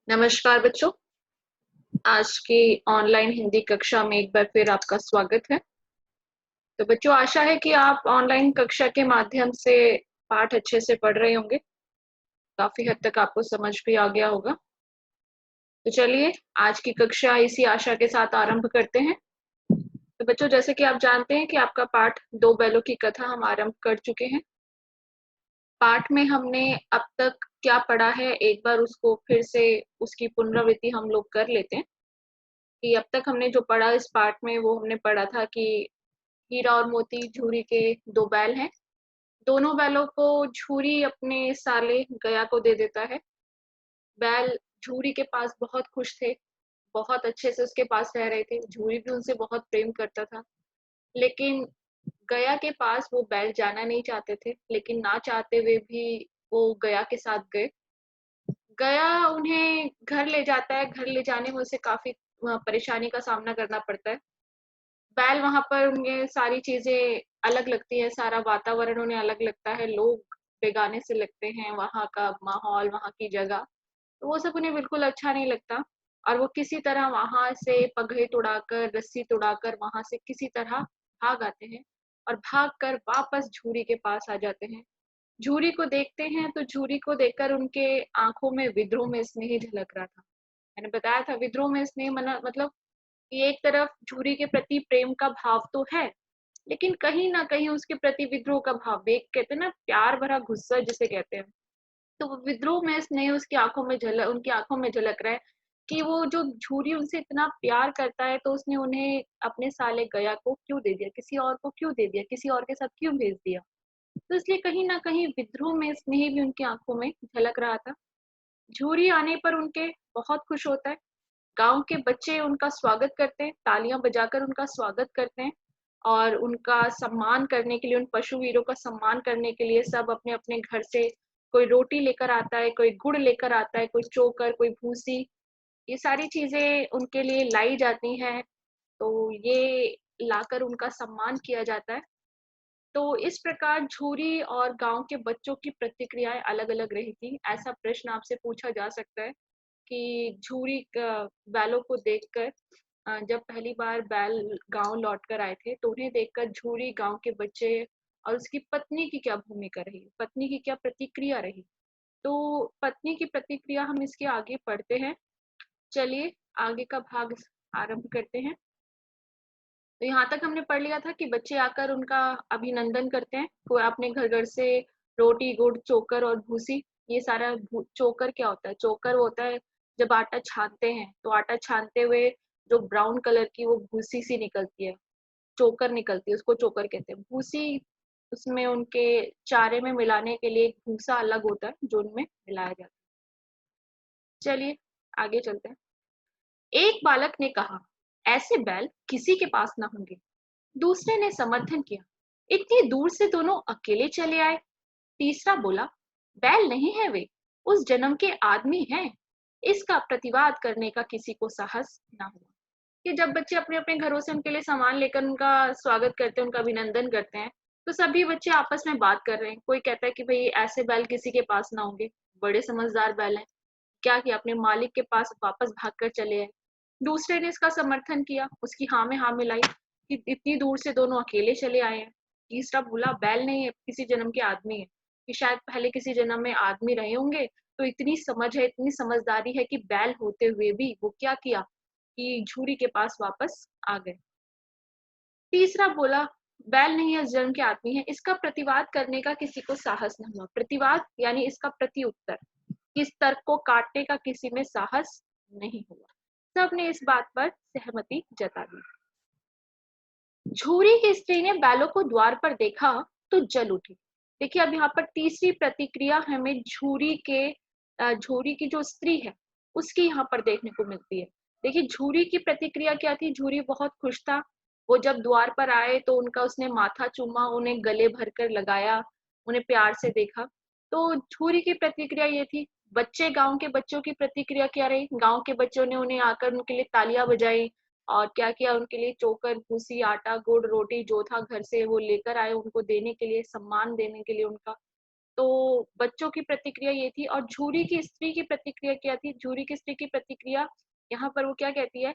नमस्कार बच्चों, आज की ऑनलाइन हिंदी कक्षा में एक बार फिर आपका स्वागत है। तो बच्चों आशा है कि आप ऑनलाइन कक्षा के माध्यम से पाठ अच्छे से पढ़ रहे होंगे। काफ़ी हद तक आपको समझ भी आ गया होगा। तो चलिए आज की कक्षा इसी आशा के साथ आरंभ करते हैं। तो बच्चों जैसे कि आप जानते हैं कि आपका पाठ 2 बैलों की कथा हम आरंभ कर चुके हैं। पाठ में हमने अब तक क्या पढ़ा है एक बार उसको फिर से उसकी पुनरावृत्ति हम लोग कर लेते हैं। कि अब तक हमने जो पढ़ा इस पाठ में वो हमने पढ़ा था कि हीरा और मोती झूरी के 2 बैल हैं। दोनों बैलों को झूरी अपने साले गया को दे देता है। बैल झूरी के पास बहुत खुश थे, बहुत अच्छे से उसके पास रह रहे थे। झूरी भी उनसे बहुत प्रेम करता था। लेकिन गया के पास वो बैल जाना नहीं चाहते थे, लेकिन ना चाहते हुए भी वो गया के साथ गए। गया उन्हें घर ले जाता है, घर ले जाने में उसे काफ़ी परेशानी का सामना करना पड़ता है। बैल वहाँ पर उन्हें सारी चीज़ें अलग लगती है, सारा वातावरण उन्हें अलग लगता है, लोग बेगाने से लगते हैं, वहाँ का माहौल, वहाँ की जगह, तो वो सब उन्हें बिल्कुल अच्छा नहीं लगता और वो किसी तरह वहाँ से पगड़ी तुड़ाकर, रस्सी तुड़ाकर वहाँ से किसी तरह भाग आते हैं और भागकर वापस झूरी के पास आ जाते हैं। झूरी को देखते हैं तो झूरी को देखकर उनके आँखों में विद्रोह में स्नेह झलक रहा था। मैंने बताया था विद्रोह में स्नेह मना मतलब कि एक तरफ झूरी के प्रति प्रेम का भाव तो है, लेकिन कहीं न कहीं उसके प्रति विद्रोह का भाव भी एक कहते हैं ना प्यार भरा गुस्सा जिसे कहते हैं। तो वो विद्रोह में स्नेह उसकी आँखों में उनकी आँखों में झलक रहा है कि वो जो झूरी उनसे इतना प्यार करता है तो उसने उन्हें अपने साले गया को क्यों दे दिया? किसी और को क्यों दे दिया? किसी और के साथ क्यों भेज दिया? तो इसलिए कहीं न कहीं विद्रोह में स्नेह भी उनकी आँखों में झलक रहा था। झूरी आने पर उनके बहुत खुश होता है। गाँव के बच्चे उनका स्वागत करते हैं, तालियाँ बजाकर उनका स्वागत करते हैं और उनका सम्मान करने के लिए, उन पशु-वीरों का सम्मान करने के लिए सब अपने-अपने घर से कोई रोटी लेकर आता है, कोई गुड़ लेकर आता है, कोई चोकर, कोई भूसी, ये सारी चीज़ें उनके लिए लाई जाती हैं, तो ये लाकर उनका सम्मान किया जाता है। तो इस प्रकार झूरी और गाँव के बच्चों की प्रतिक्रियाएँ अलग-अलग रही थी। ऐसा प्रश्न आपसे पूछा जा सकता है कि झूरी बैलों को देखकर जब पहली बार बैल गाँव लौट कर आए थे, तो उन्हें देखकर झूरी, गाँव के बच्चे और उसकी पत्नी की क्या भूमिका रही, पत्नी की क्या प्रतिक्रिया रही। तो पत्नी की प्रतिक्रिया हम इसके आगे पढ़ते हैं। चलिए आगे का भाग आरंभ करते हैं। तो यहाँ तक हमने पढ़ लिया था कि बच्चे आकर उनका अभिनंदन करते हैं। कोई अपने घर-घर से रोटी, गुड़, चोकर और भूसी ये सारा भू चोकर क्या होता है? चोकर वो होता है जब आटा छानते हैं, तो आटा छानते हुए जो ब्राउन कलर की वो भूसी-सी निकलती है, चोकर निकलती है, उसको चोकर कहते हैं। भूसी उसमें उनके चारे में मिलाने के लिए एक भूसा अलग होता है, जो उनमें मिलाया जाता है। चलिए आगे चलते हैं। एक बालक ने कहा, "ऐसे बैल किसी के पास ना होंगे।" दूसरे ने समर्थन किया, इतनी दूर से दोनों अकेले चले आए। तीसरा बोला, बैल नहीं है वे, उस जन्म के आदमी हैं। इसका प्रतिवाद करने का किसी को साहस ना हुआ कि जब बच्चे अपने अपने घरों से उनके लिए सामान लेकर उनका स्वागत करते हैं, उनका अभिनंदन करते हैं, तो सभी बच्चे आपस में बात कर रहे हैं। कोई कहता है कि भाई ऐसे बैल किसी के पास ना होंगे, बड़े समझदार बैल हैं। क्या किया, अपने मालिक के पास वापस भागकर चले आए। दूसरे ने इसका समर्थन किया, उसकी हाँ में हाँ मिलाई कि इतनी दूर से दोनों अकेले चले आए हैं। तीसरा बोला बैल नहीं है, किसी जन्म के आदमी है, कि शायद पहले किसी जन्म में आदमी रहे होंगे, तो इतनी समझ है, इतनी समझदारी है कि बैल होते हुए भी वो क्या किया कि झूरी के पास वापस आ गए। तीसरा बोला बैल नहीं है, इस जन्म के आदमी है, इसका प्रतिवाद करने का किसी को साहस न हुआ। प्रतिवाद यानी इसका प्रति उत्तर, इस तर्क को काटने का किसी में साहस नहीं हुआ। सबने इस बात पर सहमति जता दी। झूरी की स्त्री ने बैलों को द्वार पर देखा तो जल उठी। देखिए अब यहाँ पर तीसरी प्रतिक्रिया हमें झूरी की जो स्त्री है उसकी यहाँ पर देखने को मिलती है। देखिए झूरी की प्रतिक्रिया क्या थी, झूरी बहुत खुश था। वो जब द्वार पर आए तो उनका उसने माथा चूमा, उन्हें गले भरकर लगाया, उन्हें प्यार से देखा। तो झूरी की प्रतिक्रिया ये थी। बच्चे, गांव के बच्चों की प्रतिक्रिया क्या रही, गांव के बच्चों ने उन्हें आकर उनके लिए तालियां बजाई और क्या किया, उनके लिए चोकर, भूसी, आटा, गुड़, रोटी जो था घर से वो लेकर आए उनको देने के लिए, सम्मान देने के लिए उनका। तो बच्चों की प्रतिक्रिया ये थी और झूरी की स्त्री की प्रतिक्रिया क्या थी? झूरी की स्त्री की प्रतिक्रिया यहाँ पर वो क्या कहती है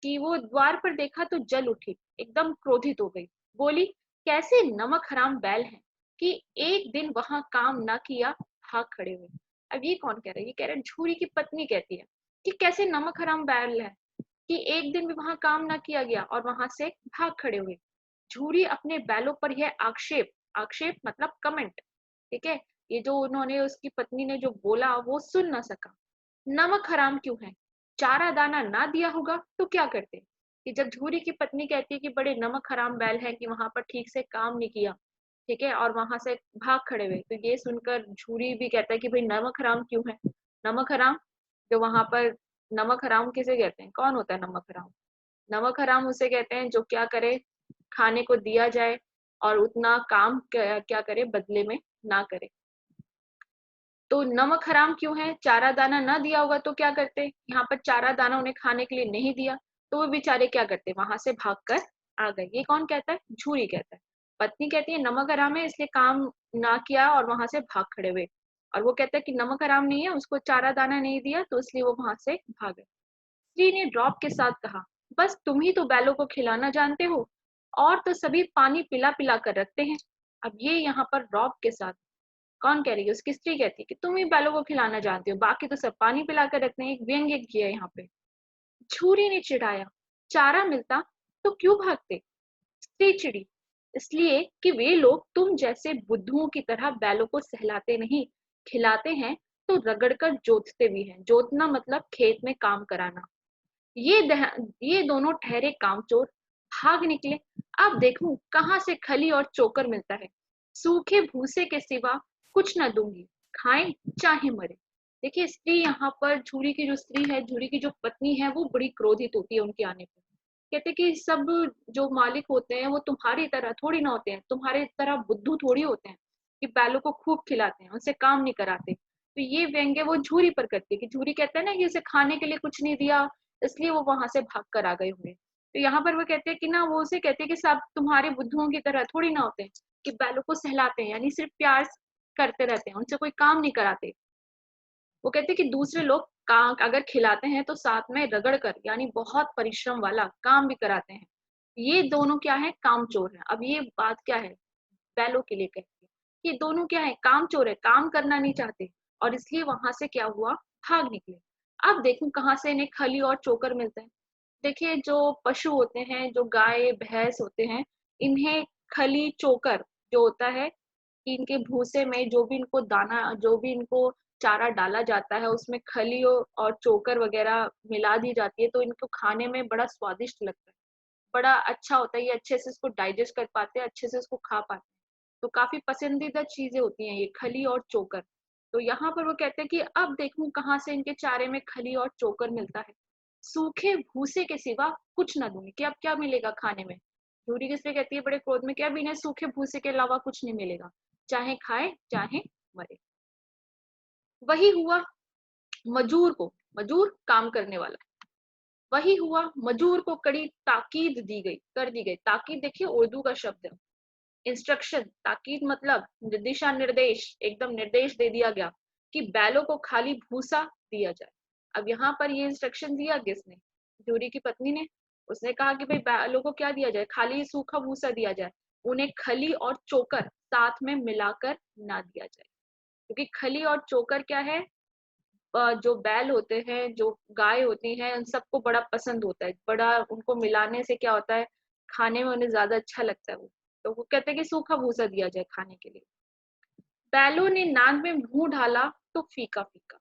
कि वो द्वार पर देखा तो जल उठी, एकदम क्रोधित हो गई। बोली, कैसे नमक हराम बैल हैं कि एक दिन वहां काम ना किया, भाग खड़े हुए। अब ये कौन कह रहा है? ये कह रहा है झूरी की पत्नी कहती है कि कैसे नमक हराम बैल है कि एक दिन भी वहां काम ना किया गया और वहां से भाग खड़े हुए। झूरी अपने बैलों पर यह आक्षेप, आक्षेप मतलब कमेंट, ठीक है, ये जो उन्होंने उसकी पत्नी ने जो बोला वो सुन ना सका। नमक हराम क्यों है? चारा दाना ना दिया होगा तो क्या करते? कि जब झूरी की पत्नी कहती है कि बड़े नमक हराम बैल है कि वहां पर ठीक से काम नहीं किया, ठीक है, और वहां से भाग खड़े हुए, तो ये सुनकर झूरी भी कहता है कि भाई नमक हराम क्यों है? नमक हराम, जो वहां पर, नमक हराम किसे कहते हैं? कौन होता है नमक हराम? नमक हराम उसे कहते हैं जो क्या करे, खाने को दिया जाए और उतना काम क्या करे बदले में ना करे। तो नमक हराम क्यों है? चारा दाना ना दिया होगा तो क्या करते? यहाँ पर चारा दाना उन्हें खाने के लिए नहीं दिया, तो वो बेचारे क्या करते? वहां से भागकर आ गए। ये कौन कहता है? झूरी कहता है। पत्नी कहती है नमक हराम है इसलिए काम ना किया और वहां से भाग खड़े हुए, और वो कहता है कि नमक हराम नहीं है, उसको चारा दाना नहीं दिया तो इसलिए वो वहां से भागे। स्त्री ने ड्रॉप के साथ कहा, बस तुम ही तो बैलों को खिलाना जानते हो, और तो सभी पानी पिला पिला कर रखते हैं। अब ये यहाँ पर ड्रॉप के साथ कौन कह रही है? उसकी स्त्री कहती है कि तुम ही बैलों को खिलाना जानती हो, बाकी तो सब पानी पिला कर रखते हैं। एक व्यंग्य किया यहाँ पे। छुरी ने चिढ़ाया, चारा मिलता तो क्यों भागते? स्त्री चिड़ी, इसलिए कि वे लोग तुम जैसे बुद्धुओं की तरह बैलों को सहलाते नहीं, खिलाते हैं तो रगड़कर जोतते भी हैं। जोतना मतलब खेत में काम कराना। ये दोनों ठहरे कामचोर, भाग निकले। अब देखूं कहाँ से खली और चोकर मिलता है। सूखे भूसे के सिवा कुछ न दूंगी, खाएं चाहे मरे। देखिए स्त्री यहाँ पर, झूरी की जो स्त्री है, झूरी की जो पत्नी है, वो बड़ी क्रोधित होती है उनके आने पर। कहते कि सब जो मालिक होते हैं वो तुम्हारी तरह थोड़ी ना होते हैं, तुम्हारे तरह बुद्धू थोड़ी होते हैं कि बैलों को खूब खिलाते हैं, उनसे काम नहीं कराते। तो ये व्यंग्य वो झूरी पर करती है कि झूरी कहता है ना कि उसे खाने के लिए कुछ नहीं दिया, इसलिए वो वहां से भाग कर आ गए होंगे। तो यहाँ पर वो कहते हैं कि ना, वो उसे कहते हैं कि सब तुम्हारे बुद्धुओं की तरह थोड़ी ना होते हैं कि बैलों को सहलाते हैं, यानी सिर्फ प्यार करते रहते हैं, उनसे कोई काम नहीं कराते। वो कहते हैं कि दूसरे लोग काम अगर खिलाते हैं तो साथ में रगड़ कर, यानी बहुत परिश्रम वाला काम भी कराते हैं। ये दोनों क्या है? कामचोर है। अब ये बात क्या है? बैलों के लिए कहती है। ये दोनों क्या है? कामचोर है, काम करना नहीं चाहते, और इसलिए वहां से क्या हुआ? भाग निकले। अब देखूं कहाँ से इन्हें खली और चोकर मिलते हैं। देखिए जो पशु होते हैं, जो गाय भैंस होते हैं, इन्हें खली चोकर जो होता है कि इनके भूसे में जो भी इनको दाना, जो भी इनको चारा डाला जाता है, उसमें खली और चोकर वगैरह मिला दी जाती है, तो इनको खाने में बड़ा स्वादिष्ट लगता है, बड़ा अच्छा होता है। ये अच्छे से इसको डाइजेस्ट कर पाते हैं, अच्छे से इसको खा पाते हैं। तो काफी पसंदीदा चीजें होती हैं ये खली और चोकर। तो यहाँ पर वो कहते हैं कि अब देखूं कहाँ से इनके चारे में खली और चोकर मिलता है। सूखे भूसे के सिवा कुछ ना दूंगी, कि अब क्या मिलेगा खाने में? झूरी किससे कहती है बड़े क्रोध में कि अब इन्हें सूखे भूसे के अलावा कुछ नहीं मिलेगा, चाहे खाए चाहे मरे। वही हुआ मजूर को, मजूर काम करने वाला, वही हुआ मजूर को कड़ी ताकीद दी गई, कर दी गई। ताकीद देखिए उर्दू का शब्द है। इंस्ट्रक्शन, ताकीद मतलब दिशा निर्देश, एकदम निर्देश दे दिया गया कि बैलों को खाली भूसा दिया जाए। अब यहाँ पर ये इंस्ट्रक्शन दिया किसने? जोरी की पत्नी ने। उसने कहा कि भाई बैलों को क्या दिया जाए? खाली सूखा भूसा दिया जाए, उन्हें खली और चोकर साथ में मिलाकर ना दिया जाए। क्योंकि खली और चोकर क्या है, जो बैल होते हैं, जो गाय होती हैं, उन सबको बड़ा पसंद होता है, बड़ा उनको मिलाने से क्या होता है, खाने में उन्हें ज्यादा अच्छा लगता है वो। तो वो कहते हैं कि सूखा भूसा दिया जाए खाने के लिए। बैलों ने नाद में मुंह डाला तो फीका फीका,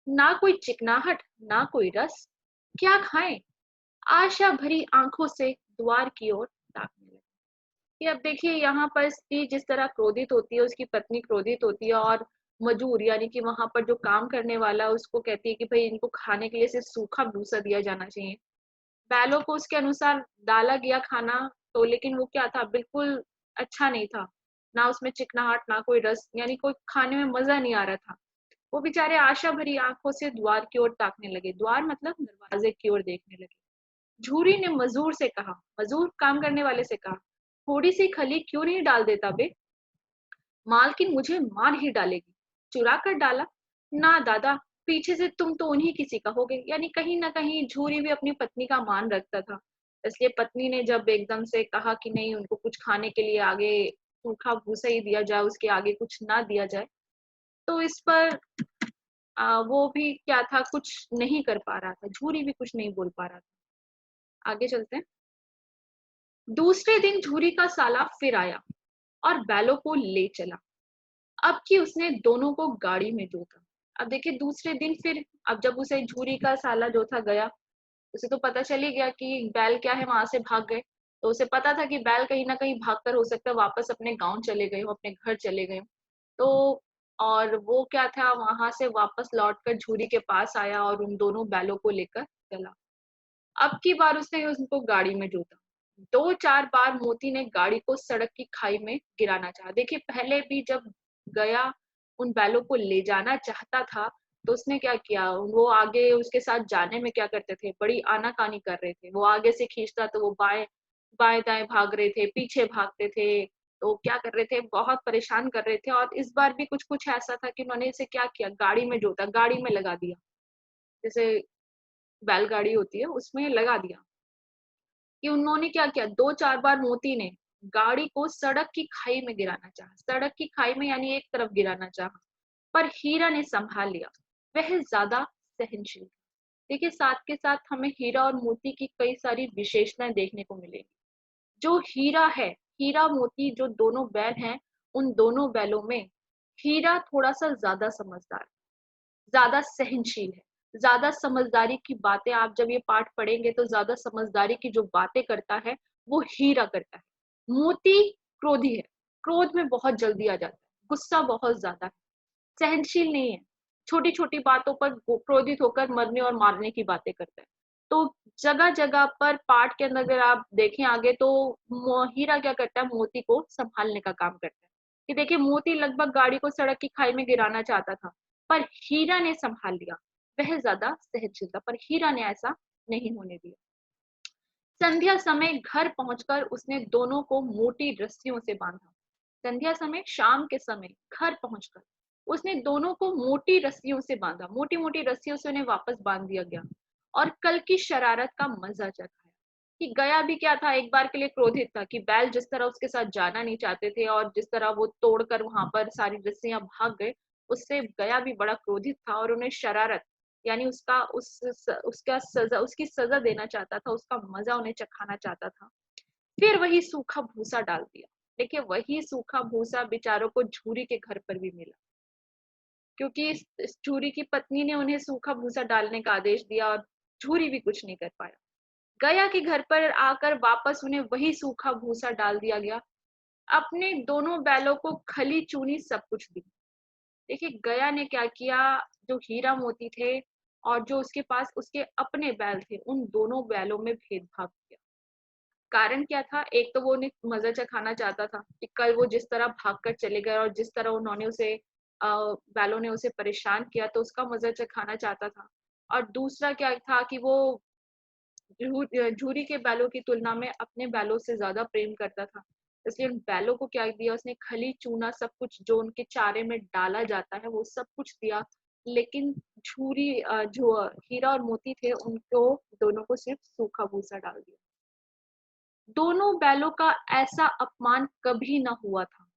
ना कोई चिकनाहट ना कोई रस, क्या खाएं? आशा भरी आंखों से द्वार की ओर ताकने लगे। कि अब देखिए यहाँ पर स्त्री जिस तरह क्रोधित होती है, उसकी पत्नी क्रोधित होती है, और मजूर यानी कि वहां पर जो काम करने वाला उसको कहती है कि भाई इनको खाने के लिए सिर्फ सूखा भूसा दिया जाना चाहिए। बैलों को उसके अनुसार डाला गया खाना, तो लेकिन वो क्या था, बिल्कुल अच्छा नहीं था, ना उसमें चिकनाहट ना कोई रस, यानी कोई खाने में मजा नहीं आ रहा था। वो बेचारे आशा भरी आंखों से द्वार की ओर ताकने लगे, द्वार मतलब दरवाजे की ओर देखने लगे। झूरी ने मजूर से कहा, मजूर काम करने वाले से कहा, थोड़ी सी खली क्यों नहीं डाल देता बे? मालकिन मुझे मार ही डालेगी। चुरा कर डाला? ना दादा, पीछे से तुम तो उन्हीं किसी का होगे। यानी कहीं न कहीं झूरी भी अपनी पत्नी का मान रखता था। इसलिए पत्नी ने जब एकदम से कहा कि नहीं, उनको कुछ खाने के लिए आगे सूखा भूसा ही दिया जाए, उसके आगे कुछ ना दिया जाए, तो इस पर वो भी क्या था, कुछ नहीं कर पा रहा था। झूरी भी कुछ नहीं बोल पा रहा था। आगे चलते हैं। दूसरे दिन झूरी का साला फिर आया और बैलों को ले चला। अब कि उसने दोनों को गाड़ी में जोता। अब देखिए दूसरे दिन फिर, अब जब उसे झूरी का साला जो था गया, उसे तो पता चल ही गया कि बैल क्या है, वहां से भाग गए। तो उसे पता था कि बैल कहीं ना कहीं भागकर हो सकता है वापस अपने गांव चले गए हो, अपने घर चले गए हो। तो और वो क्या था, वहां से वापस लौटकर झूरी के पास आया और उन दोनों बैलों को लेकर चला। अब की बार उसने उनको गाड़ी में जोता। 2-4 बार मोती ने गाड़ी को सड़क की खाई में गिराना चाहा। देखिए पहले भी जब गया उन बैलों को ले जाना चाहता था, तो उसने क्या किया, वो आगे उसके साथ जाने में क्या करते थे, बड़ी आनाकानी कर रहे थे। वो आगे से खींचता तो वो बाएँ-दाएँ भाग रहे थे, पीछे भागते थे। तो क्या कर रहे थे, बहुत परेशान कर रहे थे और इस बार भी कुछ-कुछ ऐसा था कि उन्होंने इसे क्या किया, गाड़ी में जोता, गाड़ी में लगा दिया। जैसे बैलगाड़ी होती है, उसमें लगा दिया। कि उन्होंने क्या किया, 2-4 बार मोती ने गाड़ी को सड़क की खाई में गिराना चाहा। सड़क की खाई में यानी एक तरफ गिराना चाहा, पर हीरा ने संभाल लिया। वह ज़्यादा सहनशील था। देखिए साथ के साथ हमें हीरा और मोती की कई सारी विशेषताएँ देखने को मिलेंगी। जो हीरा है, हीरा मोती जो दोनों बैल हैं, उन दोनों बैलों में हीरा थोड़ा-सा ज़्यादा समझदार, ज़्यादा सहनशील है। ज़्यादा समझदारी की बातें आप जब ये पाठ पढ़ेंगे तो ज़्यादा समझदारी की जो बातें करता है, वो हीरा करता है। मोती क्रोधी है, क्रोध में बहुत जल्दी आ जाता है, गुस्सा बहुत ज़्यादा है, सहनशील नहीं है। छोटी-छोटी बातों पर वो क्रोधित होकर मरने और मारने की बातें करता है। तो जगह-जगह पर पाठ के अंदर अगर आप देखें आगे तो हीरा क्या करता है, मोती को सँभालने का काम करता है। कि देखिए मोती लगभग गाड़ी को सड़क की खाई में गिराना चाहता था, पर हीरा ने सँभाल लिया। वह ज़्यादा सहनशील था, पर हीरा ने ऐसा नहीं होने दिया। संध्या समय घर पहुंचकर उसने दोनों को मोटी रस्सियों से बांधा। संध्या समय, शाम के समय घर पहुंचकर उसने दोनों को मोटी रस्सियों से बांधा। मोटी मोटी रस्सियों से उन्हें वापस बांध दिया गया और कल की शरारत का मजा चखाया। कि गया भी क्या था, एक बार के लिए क्रोधित था कि बैल जिस तरह उसके साथ जाना नहीं चाहते थे और जिस तरह वो तोड़कर वहां पर सारी रस्सियां भाग गए, उससे गया भी बड़ा क्रोधित था और उन्हें शरारत यानी उसका सजा, उसकी सजा देना चाहता था, उसका मजा उन्हें चखाना चाहता था। फिर वही सूखा भूसा डाल दिया। देखिए वही सूखा भूसा बेचारों को झूरी के घर पर भी मिला, क्योंकि इस झूरी की पत्नी ने उन्हें सूखा भूसा डालने का आदेश दिया और झूरी भी कुछ नहीं कर पाया। गया के घर पर आकर वापस उन्हें वही सूखा भूसा डाल दिया गया। अपने दोनों बैलों को खली चूनी सब कुछ दी। देखिए गया ने क्या किया, जो हीरा मोती थे और जो उसके पास उसके अपने बैल थे, उन दोनों बैलों में भेदभाव किया। कारण क्या था? एक तो वो उन्हें मज़ा चखाना चाहता था कि कल वो जिस तरह भागकर चले गए और जिस तरह उन्होंने उसे बैलों ने उसे परेशान किया, तो उसका मज़ा चखाना चाहता था। और दूसरा क्या था कि वो झूरी के बैलों की तुलना में अपने बैलों से ज़्यादा प्रेम करता था। इसलिए उन बैलों को क्या दिया उसने, खली, चूना सब कुछ जो उनके चारे में डाला जाता है, वो सब कुछ दिया। लेकिन जो हीरा और मोती थे, उनको दोनों को सिर्फ़ सूखा भूसा डाल दिया। दोनों बैलों का ऐसा अपमान कभी न हुआ था।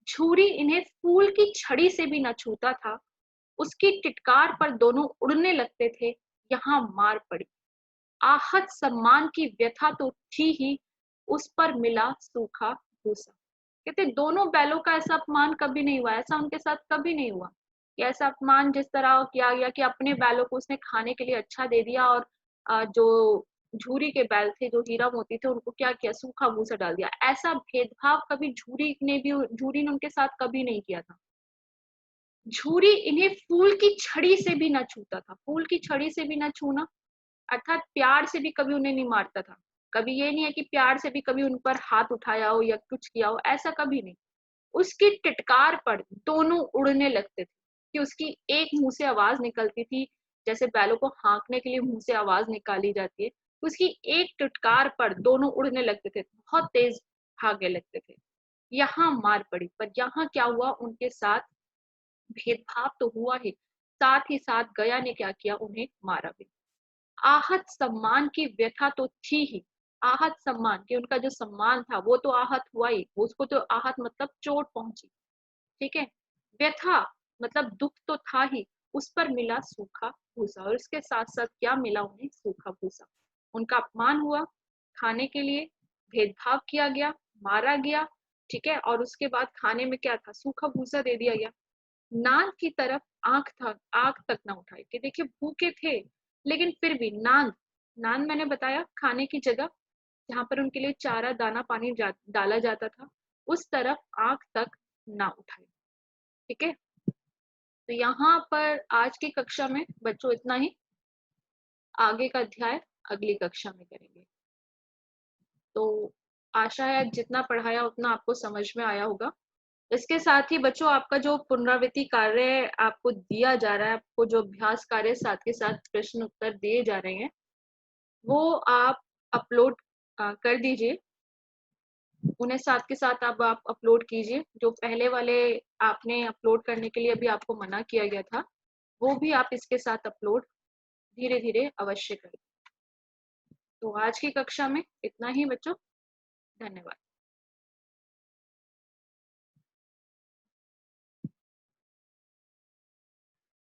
छुरी इन्हें फूल की छड़ी से भी न छूता था। उसकी टिटकार पर दोनों उड़ने लगते थे। यहाँ मार पड़ी। आहत सम्मान की व्यथा तो थी ही, उस पर मिला सूखा भूसा। कहते दोनों बैलों का ऐसा अपमान कभी नहीं हुआ, ऐसा उनके साथ कभी नहीं हुआ कि ऐसा अपमान जिस तरह किया गया कि अपने बैलों को उसने खाने के लिए अच्छा दे दिया और जो झूरी के बैल थे, जो हीरा मोती थे, उनको क्या किया, सूखा भूसा डाल दिया। ऐसा भेदभाव कभी झूरी ने उनके साथ कभी नहीं किया था। झूरी इन्हें फूल की छड़ी से भी ना छूता था। फूल की छड़ी से भी ना छूना अर्थात प्यार से भी कभी उन्हें नहीं मारता था। कभी ये नहीं है कि प्यार से भी कभी उन पर हाथ उठाया हो या कुछ किया हो, ऐसा कभी नहीं। उसकी टिटकार पर दोनों उड़ने लगते थे कि उसकी एक मुँह से आवाज़ निकलती थी, जैसे बैलों को हाँकने के लिए मुँह से आवाज़ निकाली जाती है। उसकी एक टिटकार पर दोनों उड़ने लगते थे, बहुत तेज़ भागने लगते थे। यहाँ मार पड़ी, पर यहाँ क्या हुआ उनके साथ, भेदभाव तो हुआ ही, साथ ही साथ गया ने क्या किया, उन्हें मारा भी। आहत सम्मान की व्यथा तो थी ही, आहत सम्मान कि उनका जो सम्मान था वो तो आहत हुआ ही, उसको तो आहत मतलब चोट पहुंची, ठीक है। व्यथा मतलब दुख तो था ही, उस पर मिला सूखा भूसा, और इसके साथ साथ क्या मिला उन्हें, सूखा भूसा। उनका अपमान हुआ, खाने के लिए भेदभाव किया गया, मारा गया, ठीक है, और उसके बाद खाने में क्या था, सूखा भूसा दे दिया गया। नाक की तरफ आंख तक ना उठाई, कि देखिए भूखे थे लेकिन फिर भी नांद, नांद मैंने बताया खाने की जगह जहां पर उनके लिए चारा दाना पानी डाला जाता था, उस तरफ आंख तक ना उठाई, ठीक है। तो यहाँ पर आज की कक्षा में बच्चों इतना ही, आगे का अध्याय अगली कक्षा में करेंगे। तो आशा है जितना पढ़ाया उतना आपको समझ में आया होगा। इसके साथ ही बच्चों आपका जो पुनरावृत्ति कार्य आपको दिया जा रहा है, आपको जो अभ्यास कार्य साथ के साथ प्रश्न उत्तर दिए जा रहे हैं, वो आप अपलोड कर दीजिए, उन्हें साथ के साथ अब आप अपलोड कीजिए। जो पहले वाले आपने अपलोड करने के लिए अभी आपको मना किया गया था, वो भी आप इसके साथ अपलोड धीरे धीरे अवश्य करें। तो आज की कक्षा में इतना ही बच्चों, धन्यवाद।